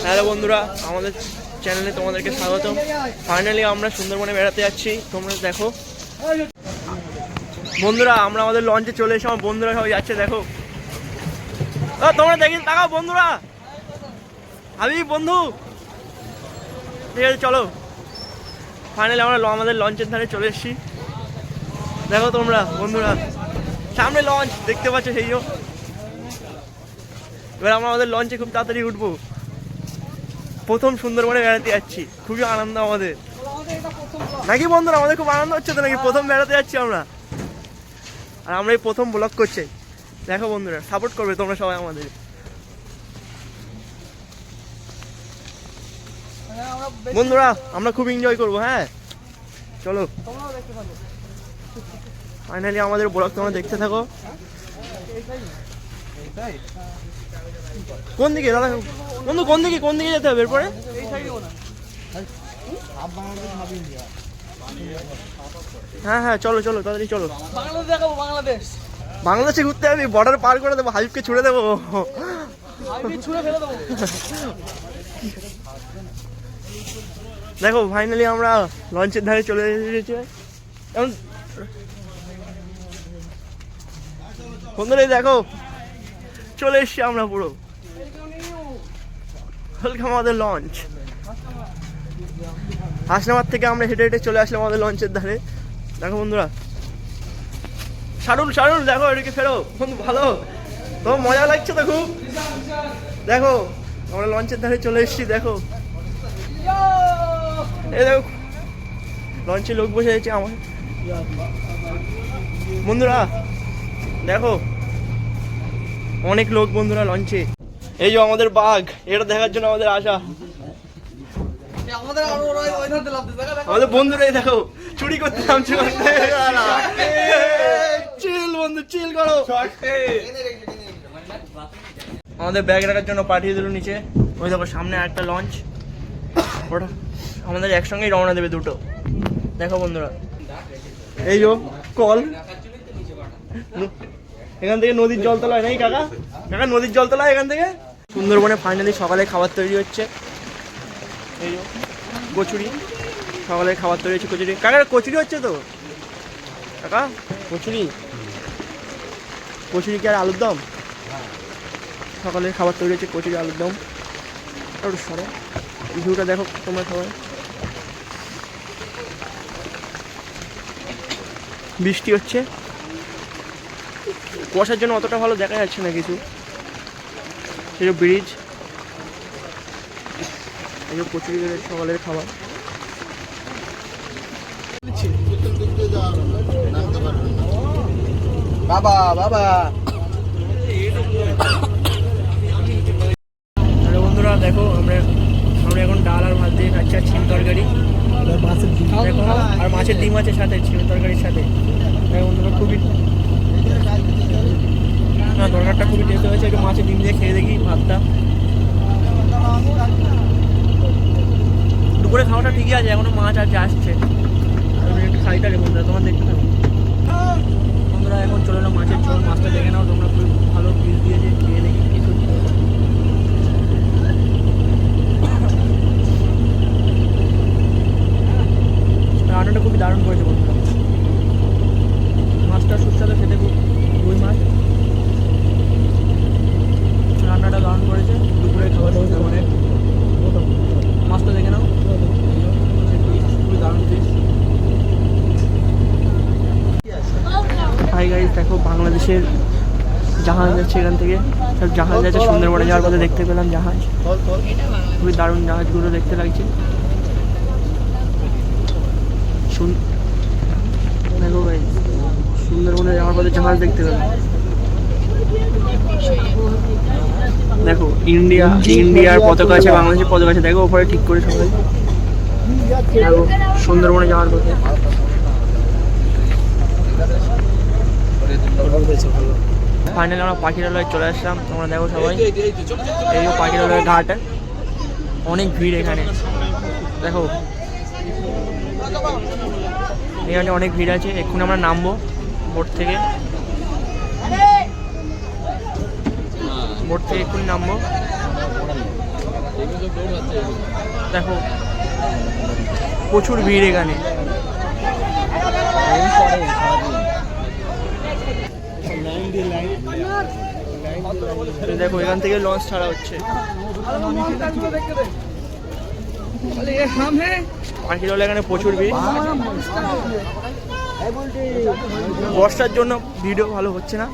Hello বন্ধুরা, আমাদের চ্যানেলে তোমাদেরকে স্বাগতম। ফাইনালি আমরা সুন্দরবনে বেড়াতে যাচ্ছি, তোমরা দেখো। বন্ধুরা আমরা আমাদের লঞ্চে চলে এসে আমার বন্ধুরা সবাই যাচ্ছে, দেখো। তোমরা দেখি তাকাও বন্ধুরা, আমি বন্ধু, ঠিক আছে চলো। ফাইনালি আমরা আমাদের লঞ্চের ধারে চলে এসেছি, দেখো তোমরা বন্ধুরা, সামনে লঞ্চ দেখতে পাচ্ছ সেই জন্য। এবার আমরা আমাদের লঞ্চে খুব তাড়াতাড়ি উঠবো। প্রথম সুন্দরবনে বেড়াতে যাচ্ছি, খুবই আনন্দ আমাদের, নাকি বন্ধুরা? আমাদের খুব আনন্দ হচ্ছে তো নাকি? প্রথম বেড়াতে যাচ্ছি আমরা, আর আমরা এই প্রথম ব্লগ করছি। দেখো বন্ধুরা, সাপোর্ট করবে তোমরা সবাই আমাদের। বন্ধুরা আমরা খুব এনজয় করবো, হ্যাঁ চলো। ফাইনালি আমাদের ব্লগ তোমরা দেখতে থাকো। কোন দিকে দাদা বন্ধু, কোন দিকে যেতে হবে এরপরে? হ্যাঁ হ্যাঁ চলো চলো, তাড়াতাড়ি চলো। বাংলাদেশে ঘুরতে হবে, বর্ডার পার করে দেবো, হাবিবকে ছুড়ে দেবো। দেখো ফাইনালি আমরা লঞ্চের ধারে চলে এসেছি। এখন বন্ধুরা দেখো চলে এসছি আমরা পুরো, ওয়েলকাম আমাদের লঞ্চ। হাসনাবাদ থেকে আমরা হেঁটে হেঁটে চলে আসলাম আমাদের লঞ্চের ধারে। দেখো বন্ধুরা, শারুল দেখো এদিকে ফেরো বন্ধু, ভালো তোমার মজা লাগছে তো খুব। দেখো আমরা লঞ্চের ধারে চলে এসেছি, দেখো এই দেখো লঞ্চে লোক বসে আছে আমার বন্ধুরা, দেখো অনেক লোক বন্ধুরা লঞ্চে। এই যে আমাদের বাঘ, এটা দেখার জন্য আমাদের আশা। আমাদের বন্ধুরাই দেখো চুরি করতে নামছে। চিল বন্ধু, চিল করো। আমাদের ব্যাগ রাখার জন্য পাঠিয়ে দিল নিচে। ওই দেখো সামনে একটা লঞ্চ, ওটা আমাদের একসঙ্গেই রওনা দেবে দুটো। দেখো বন্ধুরা, এই যে কল, এখান থেকে নদীর জল তোলা হয় নাকি কাকা? কাকা নদীর জল তোলা এখান থেকে। সুন্দরবনে ফাইনালি সকালে খাবার তৈরি হচ্ছে। এই যে কচুরি, সকালে খাবার তৈরি হচ্ছে কচুরি। কাকা কচুরি হচ্ছে তো কাকা? কচুরি কি আর আলুর দম? সকালে খাবার তৈরি হচ্ছে কচুরি আলুর দম। একটু সরে ভিউটা দেখো তোমরা সবাই। বৃষ্টি হচ্ছে, কুয়াশার জন্য অতটা ভালো দেখা যাচ্ছে না কিছু। এই যে ব্রিজ, এই যে কচুরি সকালের খাবার। বাবা বাবা বন্ধুরা দেখো, আমরা এখন ডাল আর ভাত দিয়ে খাচ্ছি, আর ছিম তরকারি দেখো, আর মাছের ডিম আছে সাথে, ছিম তরকারির সাথে। দেখো বন্ধুরা খুবই না, তরকারিটা খুবই টেস্ট হয়েছে। একটু মাছের ডিম দিয়ে খেয়ে দেখি ভাতটা। দুপুরে খাওয়াটা ঠিকই আছে, এখনো মাছ আছে আসছে, একটু খাইটা রে বন্ধুরা, তোমার দেখতে থাকো বন্ধুরা। এখন চলে এলো মাছের ঝোল, মাছটা দেখে নাও তোমরা, খুব ভালো পিস দিয়েছে, খেয়ে দেখি কিছু। রান্নাটা খুবই দারুণ করেছে বন্ধুরা, মাছটা সুস্বাদু খেতে, খুব রুই মাছ, রান্নাটা দারুণ করেছে। দুপুরে খাবার অনেক, মাছটা দেখে নাও, খুবই দারুণ পিস। হাই গাইস, দেখো বাংলাদেশের জাহাজ যাচ্ছে এখান থেকে, সব জাহাজ যাচ্ছে সুন্দরবনে যাওয়ার পথে। দেখতে পেলাম জাহাজ, খুবই দারুণ জাহাজগুলো দেখতে লাগছে। দেখো ভাই, সুন্দরবনে যাওয়ার পথে জাহাজ দেখতে পেলাম। দেখো ইন্ডিয়ার পতাকা আছে, বাংলাদেশের পতাকা আছে, দেখো ওপরে ঠিক করে সবাই। দেখো সুন্দরবনে যাওয়ার পথে। ফাইনালি আমরা পাখিরালয়ে চলে আসলাম, তোমরা দেখো সবাই। এই যে পাখিরালয়ের ঘাট, অনেক ভিড় এখানে, দেখো এখানে অনেক ভিড় আছে। এক্ষুনি আমরা নামবো বোট থেকে, এক্ষুনি নামবো। দেখো প্রচুর ভিড় এখানে। দেখো এখান থেকে লঞ্চ ছাড়া হচ্ছে। পাখির হলে এখানে প্রচুর ভিড়। বর্ষার জন্য ভিডিও ভালো হচ্ছে না।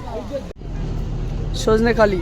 সজনে খালি